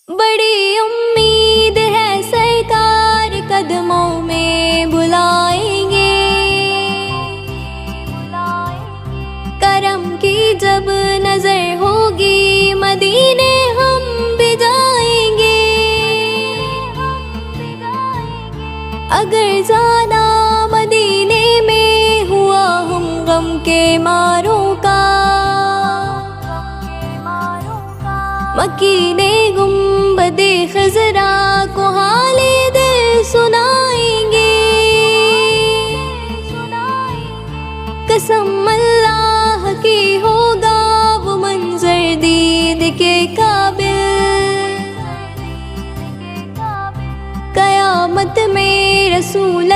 بڑی امید ہے سرکار قدموں میں بلائیں گے، کرم کی جب نظر ہوگی مدینے ہم بھی جائیں گے۔ اگر زیادہ مدینے میں ہوا ہم غم کے ماروں کا، مکی نے گنبد خضرا کو حال دل سنائیں گے۔ قسم اللہ کی ہوگا وہ منظر دید کے قابل، قیامت میں رسول